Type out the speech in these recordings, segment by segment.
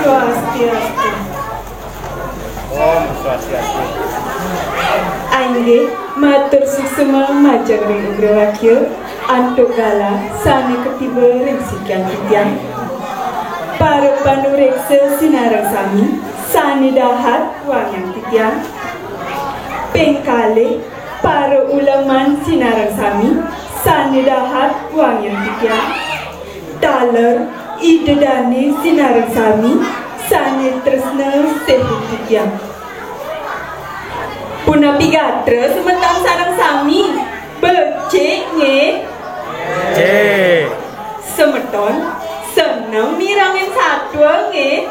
Swastiastu. Om Swastiastu. Aingge matur suksema majang ring Ugrawakya antuk gala sane ketiba ring sikian kitian. Para panureksa sinarang sami sane dahat wangyang kitian. Pengkale para ulaman sinarang sami sane dahat wangyang kitian. Taler idedani sinarang sami sane tresna sehut kitian. Puna pigatra semetam sarang sami becek nge semeton seneng mirangin satwa nge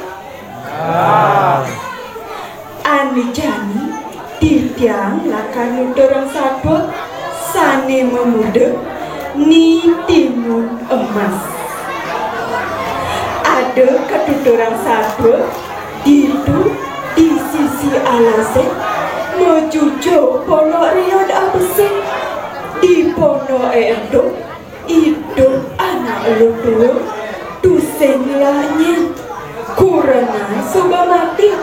ani jani titiang lakan dorang satwa sane memuda ni timun emas ada kedudurang satwa itu di sisi alase menuju pondok riad absen di pondok itu anak lutu tusen lahnya kurana sudah mati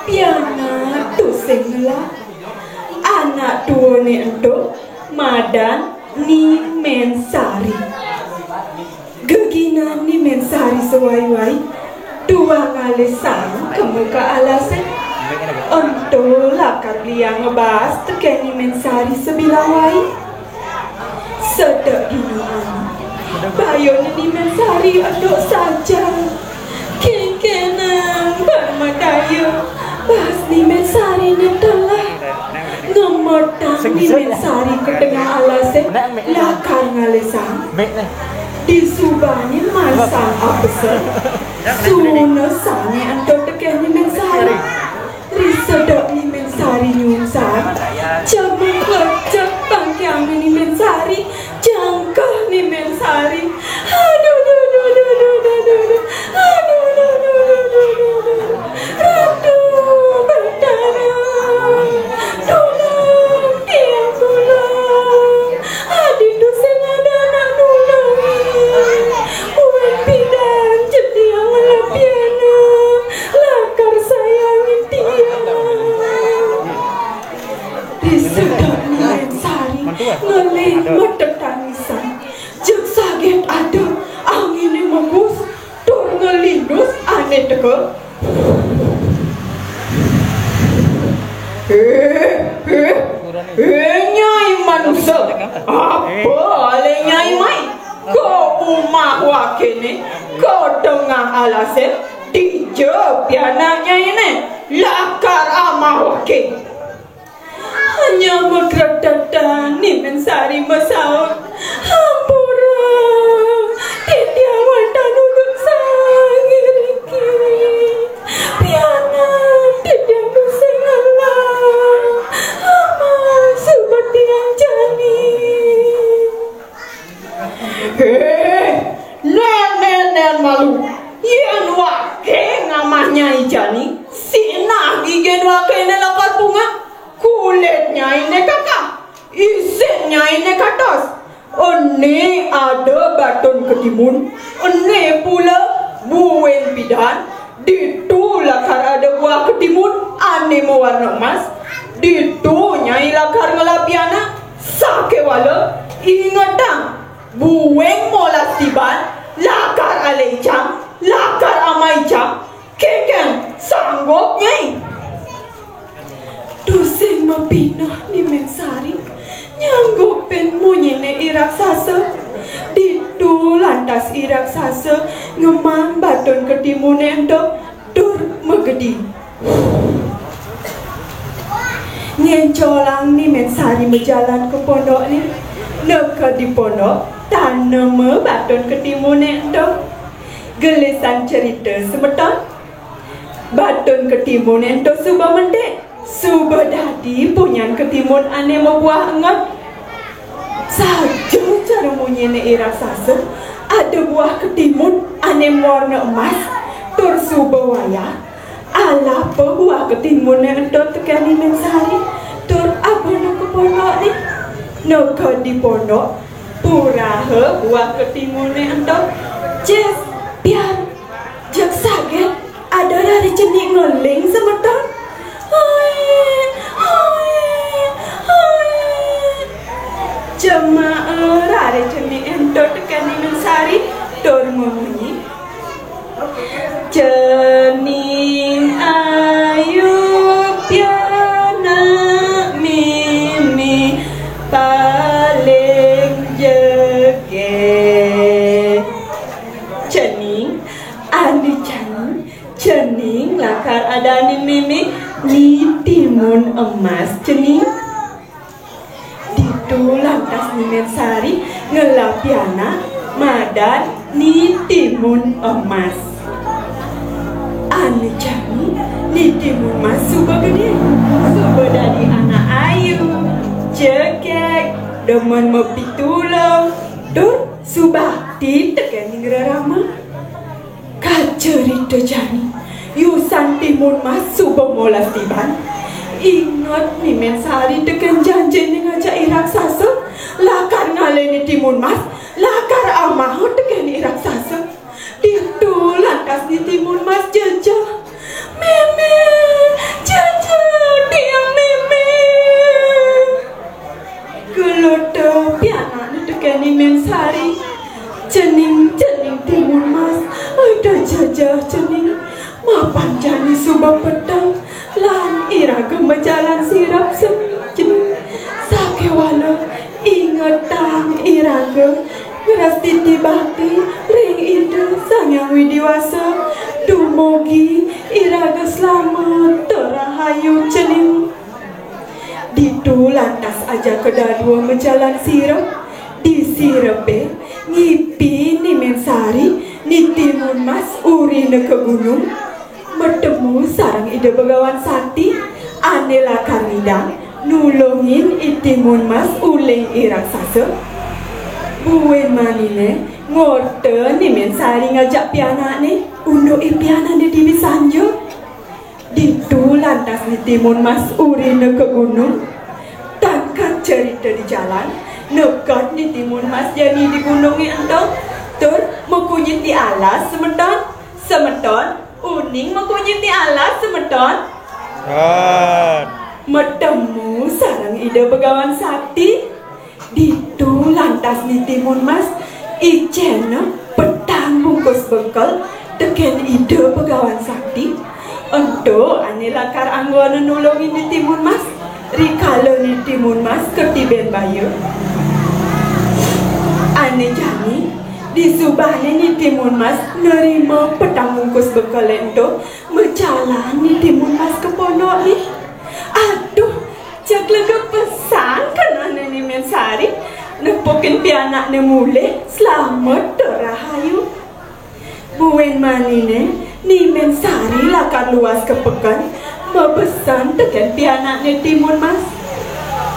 piana tusen lah anak tua ni itu madan ni mensari gegina ni mensari sewai-wai dua kali sang kemuka alasan untuk lakar liang ngebahas tekeni mensari sebilang wai sedek ginuan bayon di mensari untuk saja kekenang bermadaya bahas di mensari ni telah ngemetang di mensari ke tengah alasan lakar ngalesan di subani masang absen suna sangi untuk tekeni mensari risedok ni mensari nyungsar jaman kerja bangkiang ni mensari jangkah ni mensari aduh berdarah tolong dia pulang adik tu sengaja anak nulungi uan bidan jadi yang lapiana lakar sayangin dia disedot ni mensari ngelih medek tangisan jek saget ada angin yang membus tur ngelindus aneh teke nyai manusia apa ale nyai mai kau umah wakene kau tengah alasan dijawab piananya ini lakar amah wakil hanya berkredatan ni mensari masaut hampura titiawan tanuduk sangiriki piana titiang duseng Allah ama seperti yang jani nen malu yang wakil ngamahnya ijani sinah gigen wakil ini lapat bunga kulitnya ini kakak isinya ini katos ini ada baton ketimun ini pula buwen bidan itu lakar ada buah ketimun ane mewarna emas itu nyai lakar ngelapiana sake wala ingatang buwen molas tiban lakar aleicam lakar amaicam keken sanggup nyai dosen mapinah ni mensari nyanggupin munyene iraksasa ditu lantas iraksasa ngemang baton ketimun endo dur megedi nyencolang ni mensari berjalan ke pondok ni neka di pondok tanam baton ketimun endo gelisan cerita sebetul baton ketimun endo subah mendek subah dadi punyan ketimun ane membuah engat saja cara munyene iraksasa ada buah ketimun ane warna emas tur subah waya ala buah ketimun ento tekani mensari tur apa nak ke pondok ni nak di pondok puraha buah ketimun ento jes pian cening ane cening lakar ada ni meme ni timun emas cening ditu lantas ni Mensari ngelapiana madan ni timun emas ane cening ni timun emas suba gede suba dari anak ayu cekek demen mepi tulung dur subakti tekan ngerama kacerita jani yusan timun mas suba molas tiban ingat ni Mensari tekan janji ni ngajak irak sasa lakar ngaleni timun mas lakar amah tekan irak sasa itu lantas ni timun mas jajah meme jajah dia meme gelodo piana ni tekan ni Mensari cening timun mas ada jajah cening mapan jani subah petang lan iraga majalan sirap cening sakewala ingetang iraga beras titi bakti ring ida sang yang widiwasa dumogi iraga selamat terahayu cening ditu lantas aja kedua menjalan sirap di sirape ngipi ni Mensari ni timun mas urine ke gunung bertemu sarang ide begawan sati anela karida nulungin itimun mas uleng iraksasa buwen manine ngorte ni Mensari ngajak piana ni undo piana ni di Sanjo ditu lantas ni timun mas urine ke gunung tangkat cerita di jalan nekat ni timun mas jadi di gunung ni entah tur mekunyiti alas semeton uning mekunyiti alas semeton metemu sarang ide begawan sakti ditu lantas ni timun mas icena petang bungkus bekal teken ide begawan sakti ento ane lakar anggona nulungin di timun mas rikala ni timun mas ketiben bayu ane jani di subahnya ni timun mas nerima petang bungkus bekal ento berjalan ni timun mas ke pondok ni aduh jak lega pesan kan ane ni Mensari nepokin pianak ni mule selamat terahayu buwen manine ni Mensari lakar luas ke pekan berpesan tekan pianak ni timun mas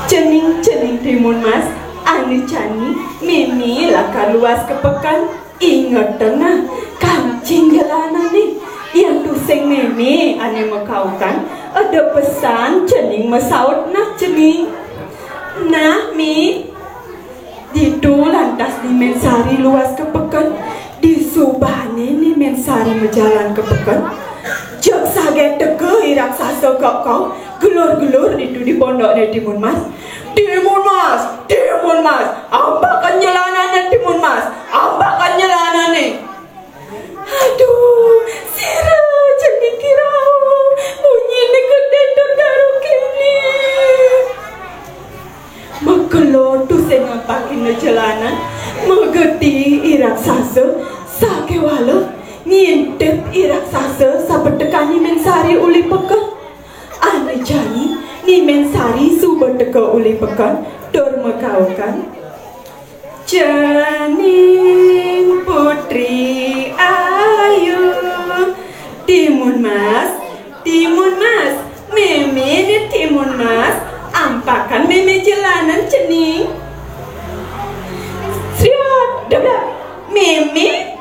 cening timun mas ane cani mimi lakar luas ke pekan ingat tengah kancing gelana ni yang tuseng mimi ane makaukan ada pesan cening masaut nak cening nah mi ditu lantas ni Mensari luas ke pekan di subahne ni Mensari berjalan ke pekan jak saget teke irak sasa kau gelur-gelur itu di pondok ni timun mas ambakan jalanan timun mas ambakan jalanan ni aduh sira cening kirau bunyi ni kedentur karo kini makelor tu senga pakin jalanan mageti irak sasa sakewala ngintip irak sasa sapetekani Mensari uli pekan ane jani ni Mensari suba teka uli pekan dor makaukan cening putri ayu timun mas meme ni timun mas ampakan meme jalanan cening Sriat dabla meme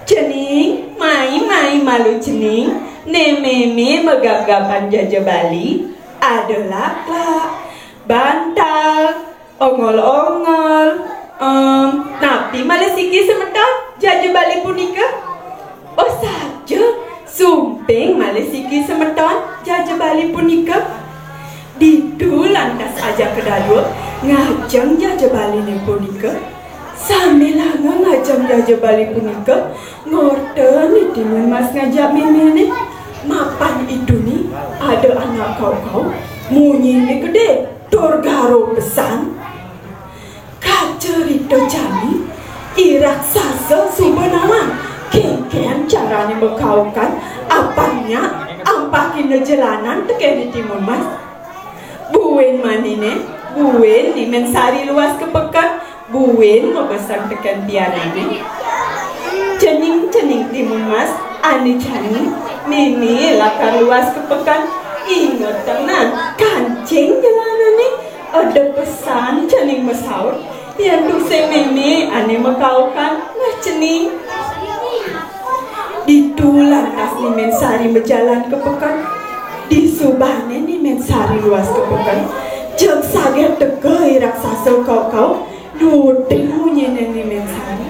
cening mai malu cening ne meme megagapan jaja Bali adalah bantal ongol-ongol tapi malah sikit semeton jaja Bali punika oh saja sumping malah sikit semeton jaja Bali punika ditu lantas aja kedua ngajang jaja Bali ni punika sambil ngajang jaja Bali punika ngorte ni timun mas ngajak meme ni mapan itu ni ada anak kau munyi ni gede torgaro pesan kacerita jani irak sasa subhanama ken caranya berkaukan apanya ampakin jalanan teken di Timur Mas buin manine buin di mensari luas kepekan buin membesar teken tiada ini cening Timur Mas ani cening mimi lakar luas kepekan ingat tenang kancing jalanan nih ada pesan cening masaur yang tu mimi ane makaukan nah cening di lantas ni mensari berjalan ke pekan di subahnya ni mensari luas ke pekan jeng saget tege raksasa kau nudemunya ni mensari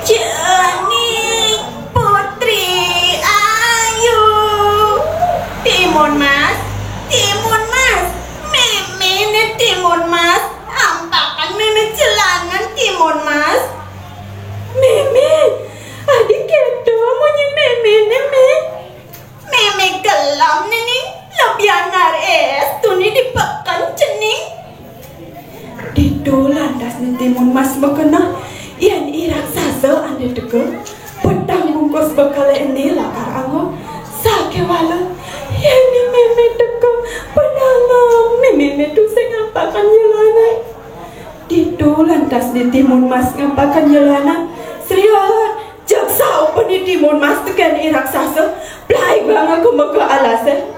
Cening putri ayu Timur Mas meme Timur Mas ampakan meme jalanan Timur Mas meme adik kedo monyeng meme gelam nih lebih anar tuni dipekan cening di lantas nih Timur Mas berkenal yang irak sasa ane dege pedang bungkus bekal ini lakar ango sake wala yang ni meme dege pedang meme tu ngampakan jalanan di lantas di Timur Mas ngampakan jalanan serius jaksa apa di Timur Mas tekan irak sasa plai bang aku maka alasan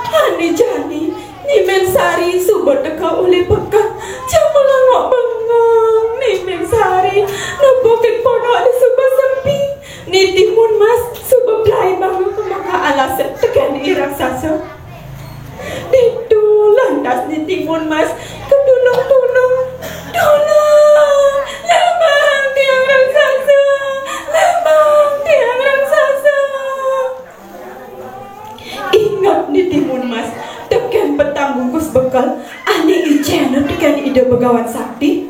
ane jani ni mensari subot deka oleh pekan jamulah ngok bengong ni mensari nabokin pondok di subah sepi ni Timur Mas subah plai bang aku maka alasan tekan irak sasa itu lantas di Timur Mas kedulung lemang tiang raksasa ingat di Timur Mas tekan petang bungkus bekal ane ijena tekan ide begawan sakti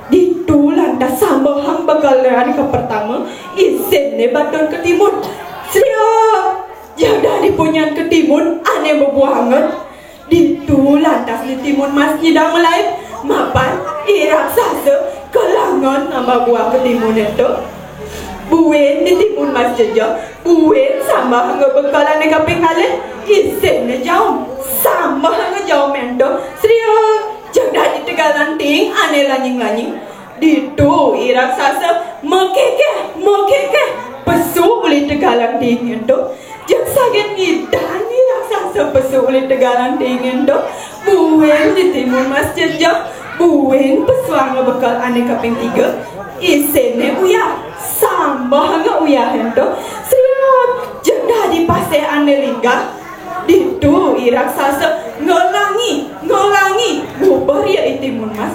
di lantas sama hang bekal hari ke pertama isen ne baton ke timur serius jaga dipunyan ke timur ane berbuah hangat di lantas di Timur Mas nyidang melayu mapan irak sasa kelangan nama buah ke timur itu buin di Timur Mas jejak buin sama hanga bekalan nega pengale isen ne jauh sama hanga jauh mendo serius jaga di tegalan ting ane lanying di irak sasa mokeke pesu boleh tegalan ting itu jak saget idan irak sasa pesu boleh tegalan ting itu buin di Timur Mas jejak buin pesu hanga bekal ane kaping 3 isen ne uyah sama hanga uyah itu serius jaga di pasir ane lingga di irak sasa ngolangi bubar ya di Timur Mas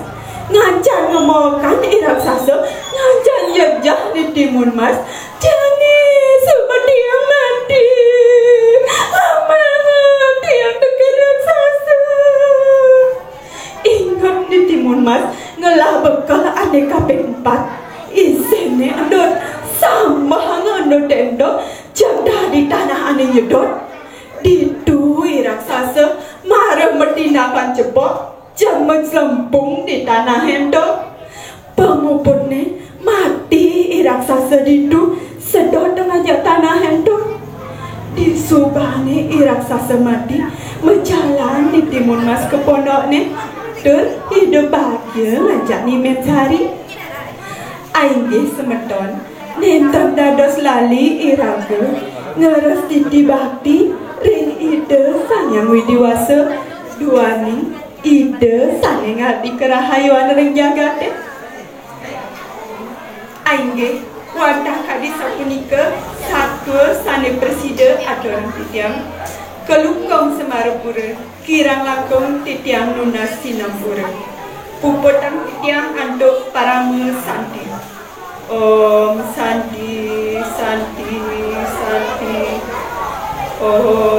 ngajar ngomongkan irak sasa ngajar yajah di Timur Mas jani seperti yang mati amat yang dekat raksasa ingat di Timur Mas ngelah bekal ane kaping 4 isene andot sama hanga andot tendo jaga di tanah ane nyedot di irak sasa marah metinakan cepok jaman sempung di tanah hendo pengupurnya mati irak sasa di sedot tengah tanah hendo di subahnya irak sasa mati menjalan di Timur Mas ke pondoknya hidup bahagia ngajak ni mensari ainggi semeton nentak dados lali iraga ngeres titi bakti ring ide sang yang widiwasa duani ide sang yang ngerti kerahayuan ring jagate ainggi wadah kadi sapunika satu sane presida adoran titiang kelungkong semarapura kirang langkong titiang nunas sinampura puputang titiang antuk parama santi Om Santi Santi Santi Om